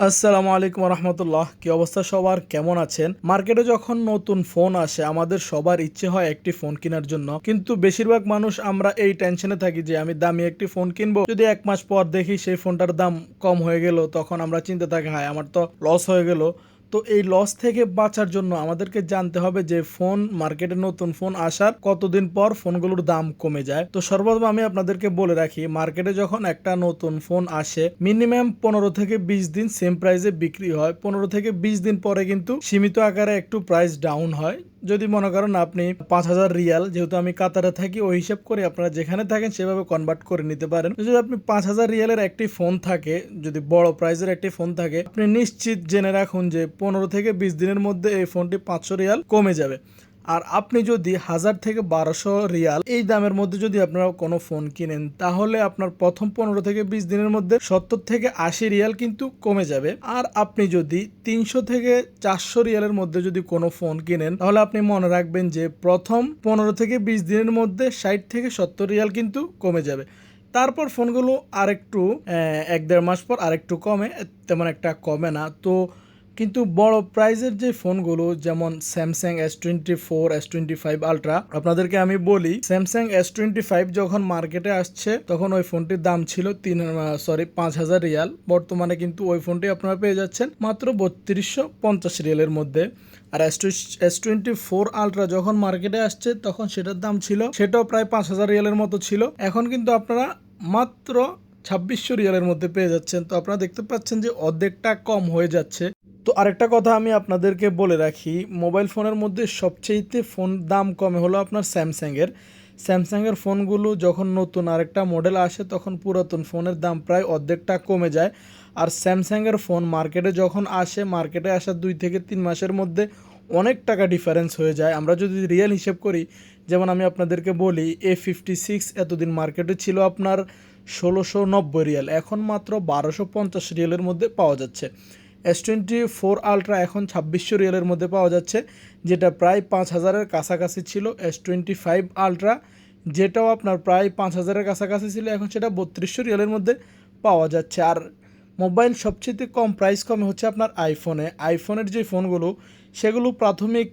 আসসালামু আলাইকুম রহমতুল্লাহ। কি অবস্থা সবার, কেমন আছেন? মার্কেটে যখন নতুন ফোন আসে আমাদের সবার ইচ্ছে হয় একটি ফোন কেনার জন্য, কিন্তু বেশিরভাগ মানুষ আমরা এই টেনশনে থাকি যে আমি দামি একটি ফোন কিনবো, যদি এক মাস পর দেখি সেই ফোনটার দাম কম হয়ে গেল, তখন আমরা চিন্তা থাকি হায় আমার তো লস হয়ে গেল। তো এই লস থেকে বাঁচার জন্য আমাদেরকে জানতে হবে যে ফোন মার্কেটে নতুন ফোন আসার কতদিন পর ফোনগুলোর দাম কমে যায়। তো সর্বপ্রথম আমি আপনাদেরকে বলে রাখি, মার্কেটে যখন একটা নতুন ফোন আসে মিনিমাম 15 থেকে 20 দিন সেম প্রাইসে বিক্রি হয়। 15 থেকে 20 দিন পরে কিন্তু সীমিত আকারে একটু প্রাইস ডাউন হয়। যদি মনে করেন আপনি 5,000 রিয়াল, যেহেতু আমি কাতারে থাকি ওই হিসাব করে আপনারা যেখানে থাকেন সেভাবে কনভার্ট করে নিতে পারেন। যদি আপনি 5,000 রিয়ালের একটি ফোন থাকে, যদি বড় প্রাইসের একটি ফোন থাকে, আপনি নিশ্চিত জেনে রাখুন যে 15 থেকে 20 দিনের মধ্যে এই ফোনটি 500 রিয়াল কমে যাবে। আর আপনি যদি 1,000 থেকে 1,200 রিয়াল এই দামের মধ্যে যদি আপনারা কোনো ফোন কিনেন, তাহলে আপনার প্রথম 15 থেকে 20 দিনের মধ্যে 70 থেকে 80 রিয়াল কিন্তু কমে যাবে। আর আপনি যদি 300 থেকে 400 রিয়ালের মধ্যে যদি কোনো ফোন কিনেন, তাহলে আপনি মনে রাখবেন যে প্রথম 15 থেকে 20 দিনের মধ্যে 60 থেকে 70 রিয়াল কিন্তু কমে যাবে। তারপর ফোনগুলো আরেকটু 1-1.5 মাস পর আরেকটু কমে, তেমন একটা কমে না। তো কিন্তু বড় প্রাইজের যে ফোনগুলো, যেমন স্যামসাং S24, S25 আলট্রা, আপনাদেরকে আমি বলি স্যামসাং S25 যখন মার্কেটে আসছে তখন ওই ফোনটির দাম ছিল 5,000 রিয়াল। বর্তমানে কিন্তু ওই ফোনটি আপনারা পেয়ে যাচ্ছেন মাত্র 3250 রিয়ালের মধ্যে। আর S24 আলট্রা যখন মার্কেটে আসছে তখন সেটার দাম ছিল, সেটাও প্রায় 5,000 রিয়ালের মতো ছিল। এখন কিন্তু আপনারা মাত্র 2600 রিয়ালের মধ্যে পেয়ে যাচ্ছেন। তো আপনারা দেখতে পাচ্ছেন যে অর্ধেকটা কম হয়ে যাচ্ছে। তো আরেকটা কথা আমি আপনাদেরকে বলে রাখি, মোবাইল ফোনের মধ্যে সবচেয়েতে ফোন দাম কমে হলো আপনার স্যামসাংয়ের ফোনগুলো যখন নতুন আরেকটা মডেল আসে তখন পুরাতন ফোনের দাম প্রায় অর্ধেকটা কমে যায়। আর স্যামসাংয়ের ফোন মার্কেটে যখন আসে, মার্কেটে আসার 2 থেকে 3 মাসের মধ্যে অনেক টাকা ডিফারেন্স হয়ে যায়। আমরা যদি রিয়েল হিসেব করি, যেমন আমি আপনাদেরকে বলি A56 এতদিন মার্কেটে ছিল আপনার 1,690 রিয়াল, এখন মাত্র 1,250 রিয়ালের মধ্যে পাওয়া যাচ্ছে। S24 আলট্রা এখন 2,600 রিয়ালের মধ্যে পাওয়া যাচ্ছে, যেটা প্রায় 5,000-এর কাছাকাছি ছিল। S25 আলট্রা, যেটাও আপনার প্রায় 5,000-এর কাছাকাছি ছিল, এখন সেটা 3,200 রিয়ালের মধ্যে পাওয়া যাচ্ছে। আর মোবাইল সবচেয়ে কম প্রাইস কমে হচ্ছে আপনার আইফোনের যে ফোনগুলো, সেগুলো প্রাথমিক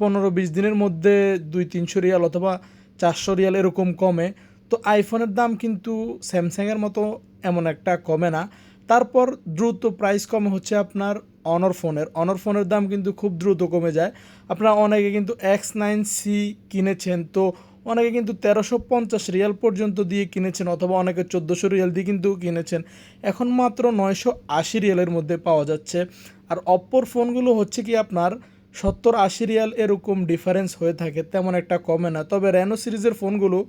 15-20 দিনের মধ্যে 200-300 রিয়াল অথবা 400 রিয়াল এরকম কমে। তো আইফোনের দাম কিন্তু স্যামসাংয়ের মতো এমন একটা কমে না। তারপর দ্রুত প্রাইস কমে হচ্ছে আপনার অনর ফোনের দাম কিন্তু খুব দ্রুত কমে যায়। আপনারা অনেকে কিন্তু X9C কিনেছেন, তো অনেকে কিন্তু 1,350 রিয়াল পর্যন্ত দিয়ে কিনেছেন, অথবা অনেকে 1,400 রিয়াল দিয়ে কিন্তু কিনেছেন, এখন মাত্র 980 রিয়ালের মধ্যে পাওয়া যাচ্ছে। আর অপ্পোর ফোনগুলো হচ্ছে কি আপনার 70-80 রিয়াল এরকম ডিফারেন্স হয়ে থাকে, তেমন একটা কমে না। তবে রেনো সিরিজের ফোনগুলো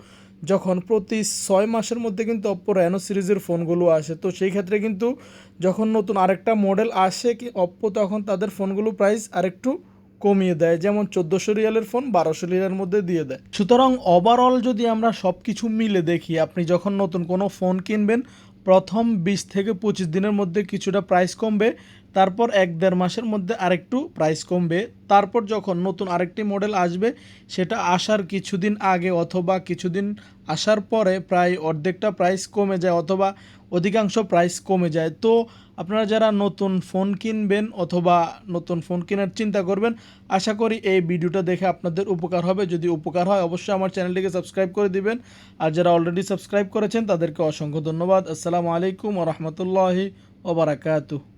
যখন প্রতি 6 মাসের মধ্যে কিন্তু অপ্পো রেনো সিরিজের ফোনগুলো আসে, তো সেই ক্ষেত্রে কিন্তু যখন নতুন আরেকটা মডেল আসে কি অপ্পো, তখন তাদের ফোনগুলো প্রাইস আরেকটু কমিয়ে দেয়, যেমন 1,400 রিয়ালের ফোন 1,200 রিয়ালের মধ্যে দিয়ে দেয়। সুতরাং ওভারঅল যদি আমরা সব কিছু মিলে দেখি, আপনি যখন নতুন কোনো ফোন কিনবেন প্রথম 20 থেকে 25 দিনের মধ্যে কিছুটা প্রাইস কমবে, তারপর 1-1.5 মাসের মধ্যে আরেকটু প্রাইস কমবে। তারপর যখন নতুন আরেকটি মডেল আসবে, সেটা আসার কিছুদিন আগে অথবা কিছুদিন আসার পরে প্রায় অর্ধেকটা প্রাইস কমে যায় অথবা অধিকাংশ প্রাইস কমে যায়। তো আপনারা যারা নতুন ফোন কিনবেন অথবা নতুন ফোন কেনার চিন্তা করবেন, আশা করি এই ভিডিওটা দেখে আপনাদের উপকার হবে। যদি উপকার হয় অবশ্যই আমার চ্যানেলটিকে সাবস্ক্রাইব করে দিবেন। আর যারা অলরেডি সাবস্ক্রাইব করেছেন তাদেরকে অসংখ্য ধন্যবাদ। আসসালামু আলাইকুম ওয়া রাহমাতুল্লাহি ওয়া বারাকাতুহু।